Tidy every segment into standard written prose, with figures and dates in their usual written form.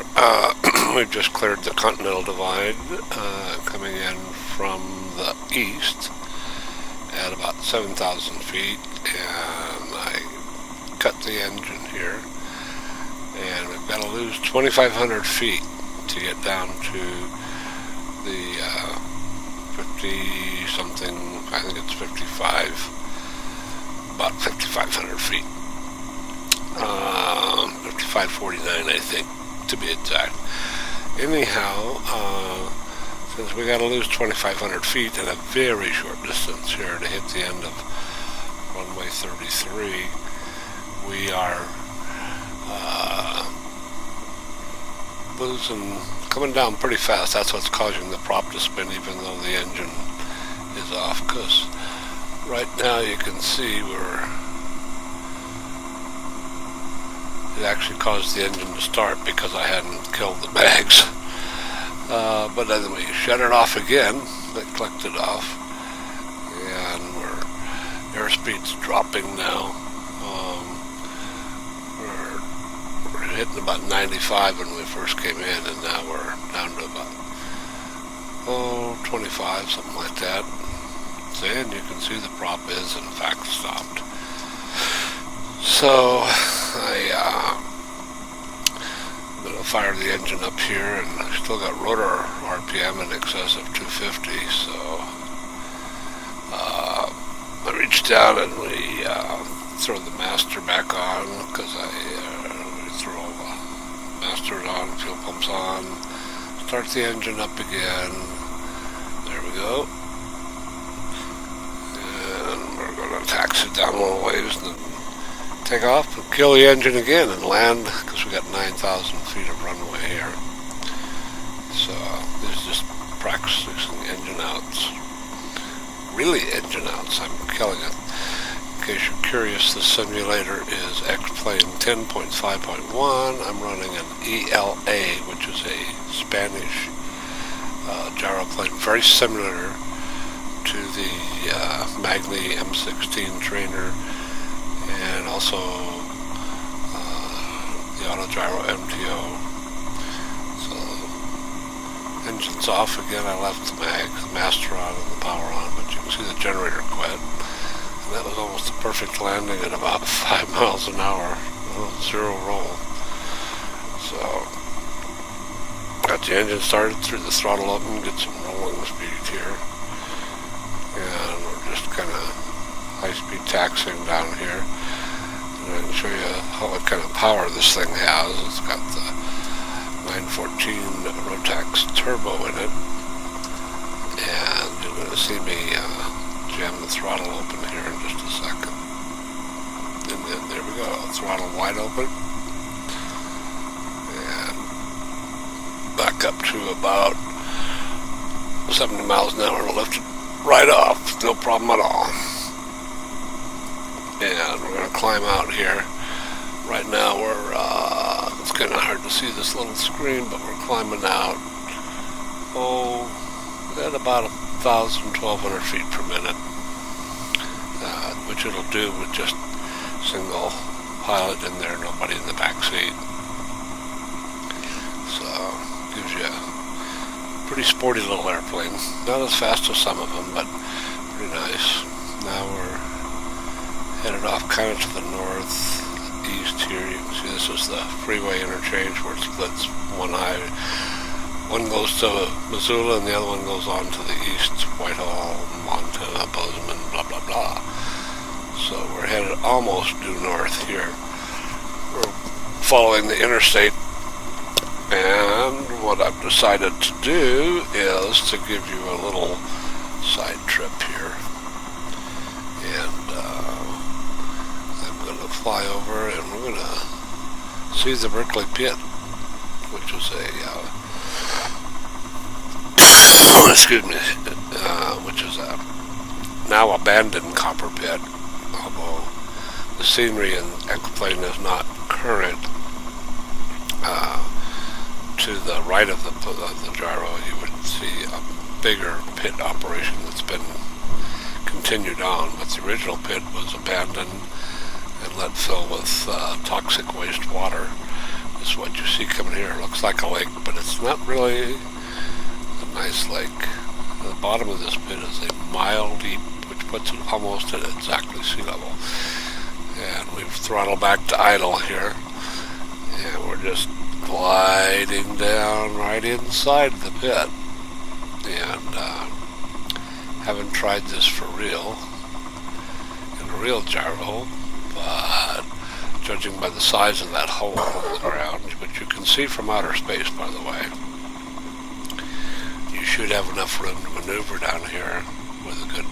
here. We've just cleared the Continental Divide, coming in from the east at about 7,000 feet, and I cut the engine here, and we've got to lose 2,500 feet to get down to the 50 something, I think it's 55, about 5,500 feet. 5549, I think, to be exact. Anyhow, since we got to lose 2,500 feet in a very short distance here to hit the end of runway 33, we are coming down pretty fast. That's what's causing the prop to spin, even though the engine is off, because right now you can see it actually caused the engine to start because I hadn't killed the bags. But then we shut it off again. It clicked it off, and airspeed's dropping now. We're hitting about 95 when we first came in, and now we're down to about 25, something like that. And you can see the prop is in fact stopped. So I'm going to fire the engine up here, and I still got rotor RPM in excess of 250, so I reach down and we throw the master back on, because we throw the masters on, fuel pumps on, start the engine up again. There we go. And we're going to taxi down a little ways and then take off and kill the engine again and land, because we got 9,000 feet of runway here. So this is just practicing engine outs. Really engine outs, I'm killing it. In case you're curious, the simulator is X-Plane 10.5.1. I'm running an ELA, which is a Spanish gyroplane, very similar to the Magni M16 trainer, and also the Autogyro MTO. So engine's off again. I left the master on and the power on, but you can see the generator quit. And that was almost a perfect landing at about 5 miles an hour, zero roll. So got the engine started, threw the throttle up, and get some rolling speed here. And we're just kind of high-speed taxiing down here. And I can show you what kind of power this thing has. It's got the 914 Rotax turbo in it. And you're going to see me jam the throttle open here in just a second. And then there we go, throttle wide open. And back up to about 70 miles an hour and lift it right off, no problem at all. And we're going to climb out here. Right now it's kind of hard to see this little screen, but we're climbing out, at about 1,200 feet per minute, which it'll do with just single pilot in there, nobody in the back seat. So gives you a pretty sporty little airplane. Not as fast as some of them, but pretty nice. Now we're headed off kind of to the northeast here. You can see this is the freeway interchange where it splits. One goes to Missoula and the other one goes on to the east, Whitehall, Montana, Bozeman, blah blah blah. So we're headed almost due north here. We're following the interstate, and what I've decided to do is to give you a little side trip here. And I'm going to fly over, and we're going to see the Berkley Pit, which is which is a now abandoned copper pit, although the scenery in X-Plane is not current. To the right of the gyro, you would see a bigger pit operation that's been continued on, but the original pit was abandoned and let fill with toxic wastewater. is what you see coming here. It looks like a lake, but it's not really a nice lake. The bottom of this pit is a mile deep, which puts it almost at exactly sea level. And we've throttled back to idle here, and we're just gliding down right inside the pit. And haven't tried this for real, in a real gyro, but judging by the size of that hole in the ground, which you can see from outer space, by the way, you should have enough room to maneuver down here with a good,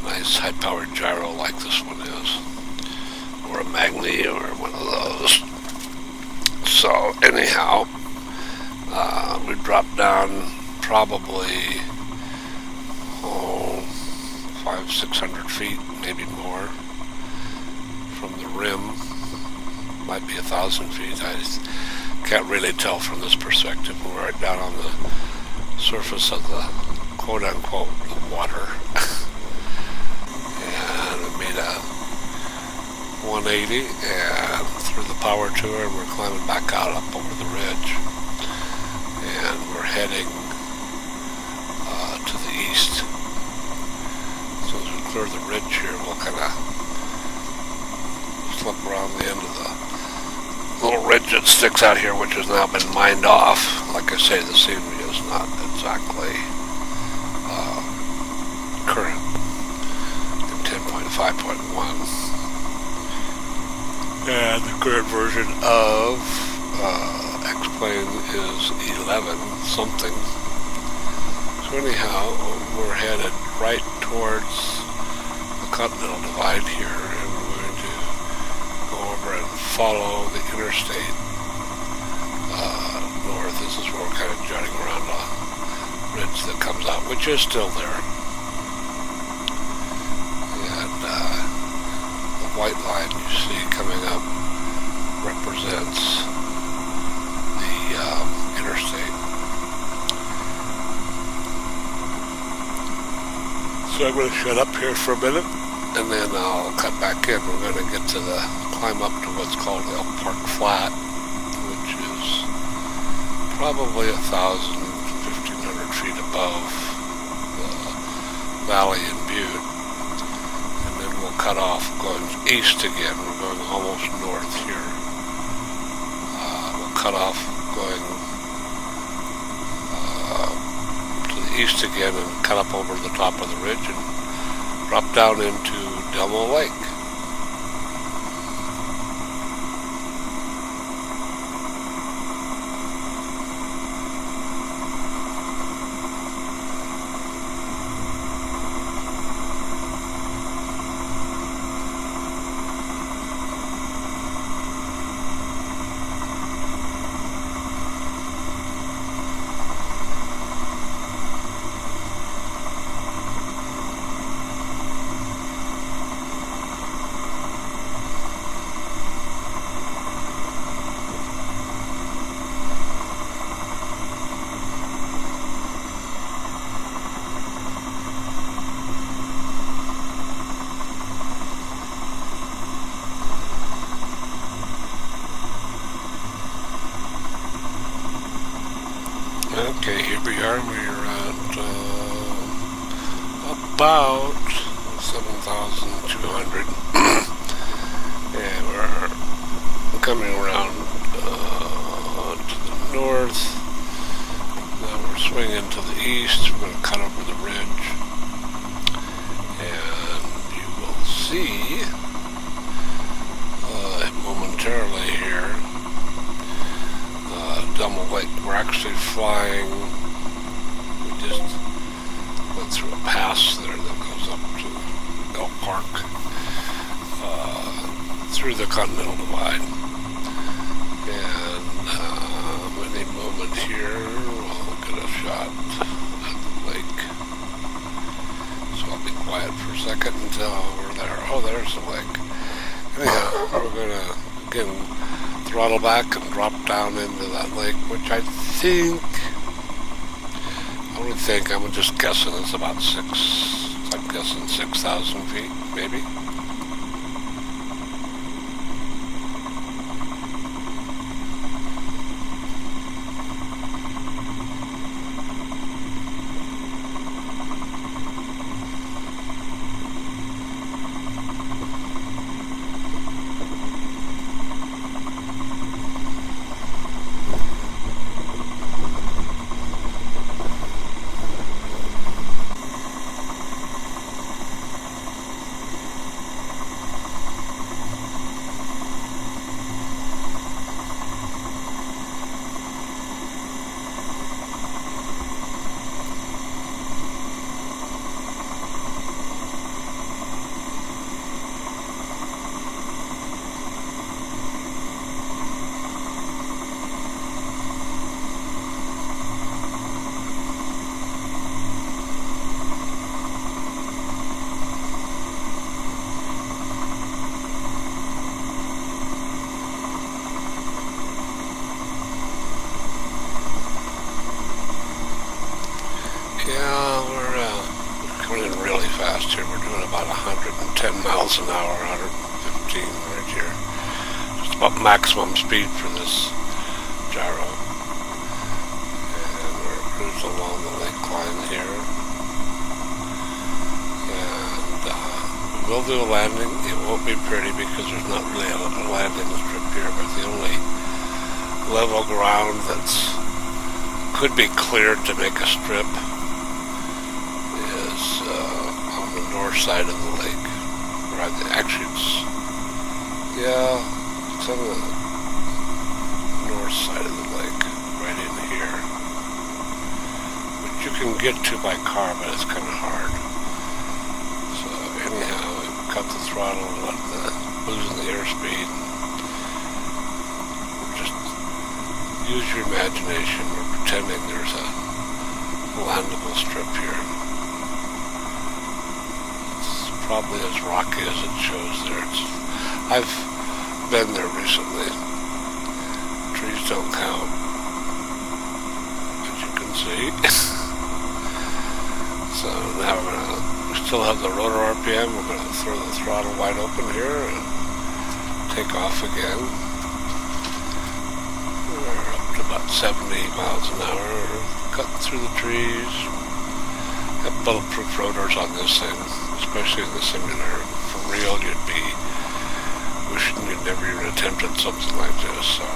nice, high-powered gyro like this one is, or a Magni, or one of those. So anyhow, we dropped down probably 500-600 feet, maybe more, from the rim. Might be 1,000 feet. I can't really tell from this perspective. We're right down on the surface of the quote-unquote water. And we made a 180 and threw the power to her, and we're climbing back out up over the ridge. And we're heading to the east. So as we clear the ridge here, we'll kind of slip around the end of the little ridge that sticks out here, which has now been mined off. Like I say, the scenery is not exactly current in 10.5.1. And the current version of X-Plane is 11 something. So anyhow, we're headed right towards the Continental Divide here, and we're going to go over and follow the interstate north. This is where we're kind of jutting around a ridge that comes out, which is still there. And the white line you see coming up represents the interstate. So I'm going to shut up here for a minute, and then I'll cut back in. We're going to get to climb up to what's called Elk Park Flat, which is probably 1,500 feet above the valley in Butte. And then we'll cut off going east again. We're going almost north here. We'll cut off going east again and cut up over the top of the ridge and drop down into Delmo Lake. Okay, here we are. We're at about 7,200, and we're coming around to the north. Now we're swinging to the east. We're going to cut over the ridge, and you will see momentarily here Delmo Lake. We're actually flying. We just went through a pass there that goes up to Elk Park, through the Continental Divide. And any moment here, we'll get a shot at the lake. So I'll be quiet for a second until we're there. Oh, there's the lake. Anyhow, we're going to, again, throttle back and drop down into that lake, which I would think, I'm just guessing it's about I'm guessing 6,000 feet, maybe. miles an hour, 115 right here. Just about maximum speed for this gyro. And we're cruising along the lake line here. And we will do a landing. It won't be pretty because there's not really a landing strip here, but the only level ground that's could be cleared to make a strip is on the north side of the lake. Actually, it's on the north side of the lake, right in here, which you can get to by car, but it's kind of hard. So anyhow, we cut the throttle and losing the airspeed. Use your imagination. We're pretending there's a landable strip here. It's probably as rocky as it shows there. I've been there recently. Trees don't count, as you can see. So now we still have the rotor RPM. We're going to throw the throttle wide open here and take off again. About 70 miles an hour, cutting through the trees. Got bulletproof rotors on this thing, especially in the simulator. For real, you'd be wishing you'd never even attempted something like this. So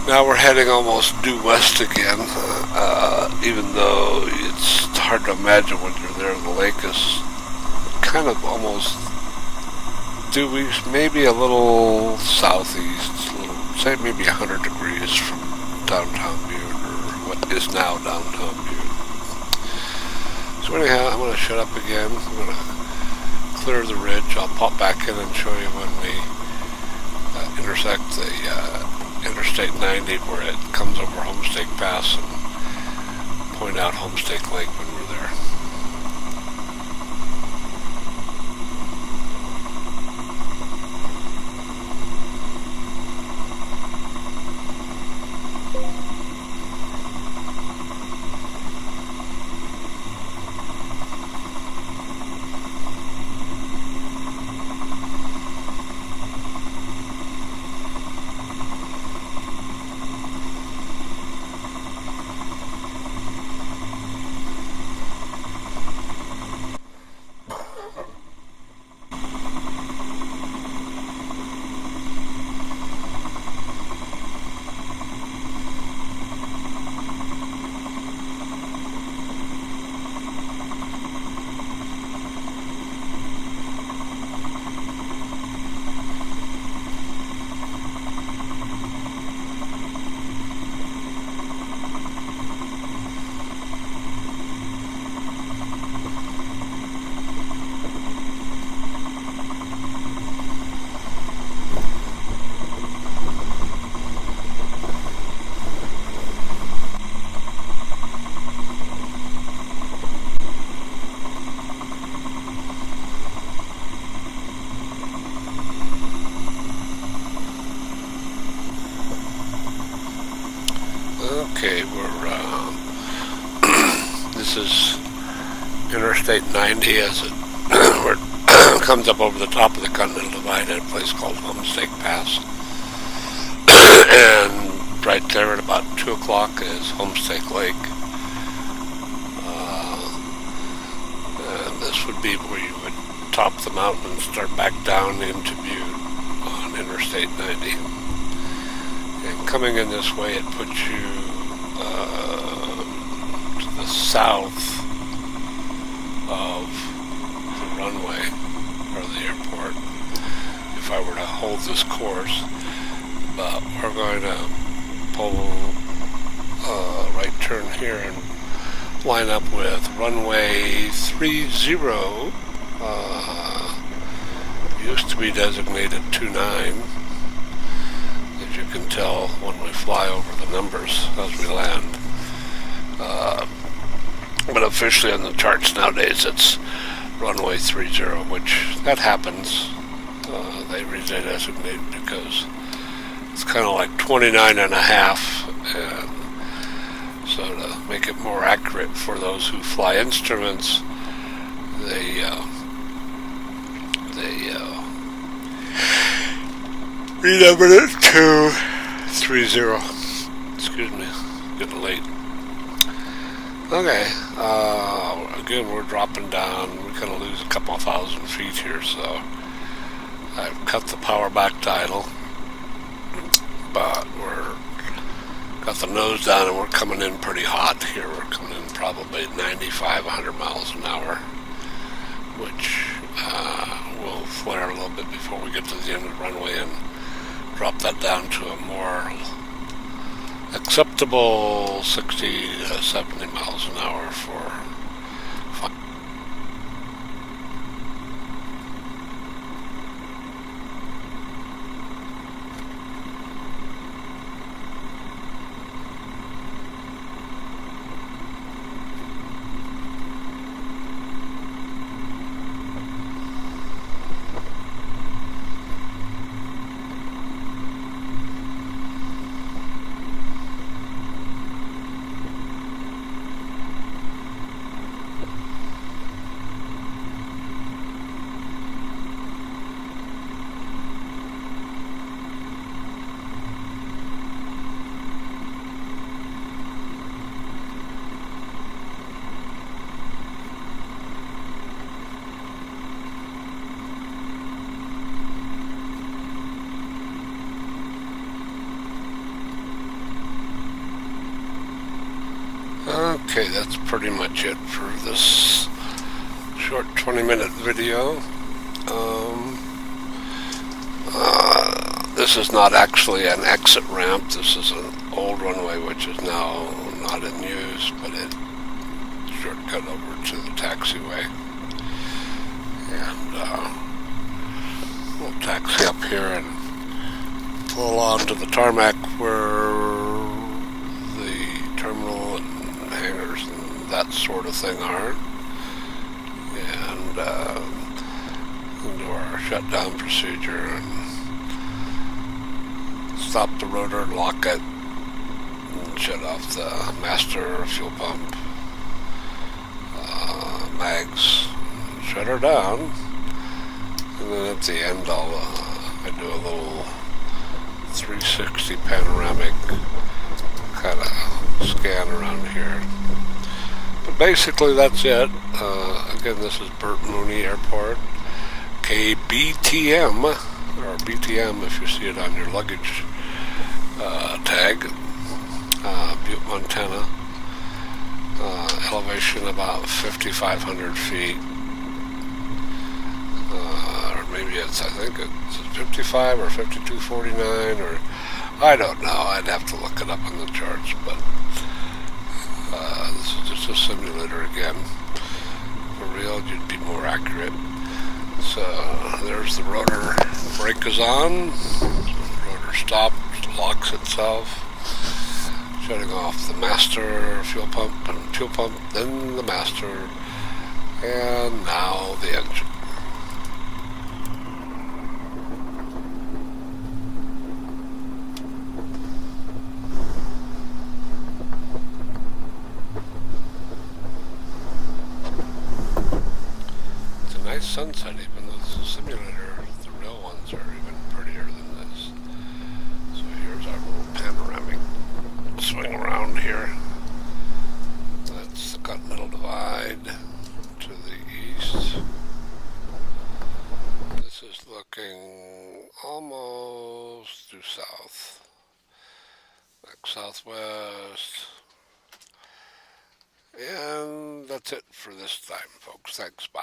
now we're heading almost due west again, even though it's hard to imagine when you're there. The lake is kind of almost due east, maybe a little southeast, say maybe 100 degrees from downtown Butte, or what is now downtown Butte. So anyhow, I'm going to shut up again. I'm going to clear the ridge. I'll pop back in and show you when we intersect the Interstate 90 where it comes over Homestake Pass, and point out Homestake Lake when we're there. Okay, this is Interstate 90 as it where it comes up over the top of the Continental Divide at a place called Homestake Pass. And right there at about 2 o'clock is Homestake Lake. And this would be where you would top the mountain and start back down into Butte on Interstate 90. And coming in this way, it puts you to the south of the runway or the airport if I were to hold this course. But we're going to pull a right turn here and line up with runway 30. Used to be designated 29. As you can tell when we fly over the numbers as we land. But officially on the charts nowadays it's runway 30, which that happens. They redesignate because it's kind of like 29 and a half, and so to make it more accurate for those who fly instruments, they They renumbered it to 30. Excuse me, getting late. Okay, again, we're dropping down. We're going to lose a couple of 1,000 feet here, so I've cut the power back to idle, but we're got the nose down and we're coming in pretty hot here. We're coming in probably 95, 100 miles an hour, which will flare a little bit before we get to the end of the runway and drop that down to a more acceptable 60 to 70 miles an hour for fun. Okay, that's pretty much it for this short 20-minute video. This is not actually an exit ramp. This is an old runway which is now not in use, but it shortcut over to the taxiway. And we'll taxi up here and pull onto the tarmac where the terminal and hangars and that sort of thing are, and do our shutdown procedure and stop the rotor, lock it, and shut off the master fuel pump, mags, shut her down, and then at the end I do a little 360 panoramic kind of scan around here. But basically that's it. Again, this is Butte Montana Airport, KBTM, or BTM if you see it on your luggage tag, Butte, Montana. Elevation about 5,500 feet, or maybe I think it's 55 or 5249, or I don't know. I'd have to look it up on the charts, but this is just a simulator again. For real, you'd be more accurate. So there's the rotor. Brake is on. Rotor stopped, locks itself. Shutting off the master fuel pump, then the master, and now the engine. It's a nice sunset, even though it's a simulator. The real ones are even prettier than this. So here's our little panoramic swing around here. That's the Continental Divide to the east. This is looking almost due south, like southwest. And that's it for this time, folks. Thanks, bye.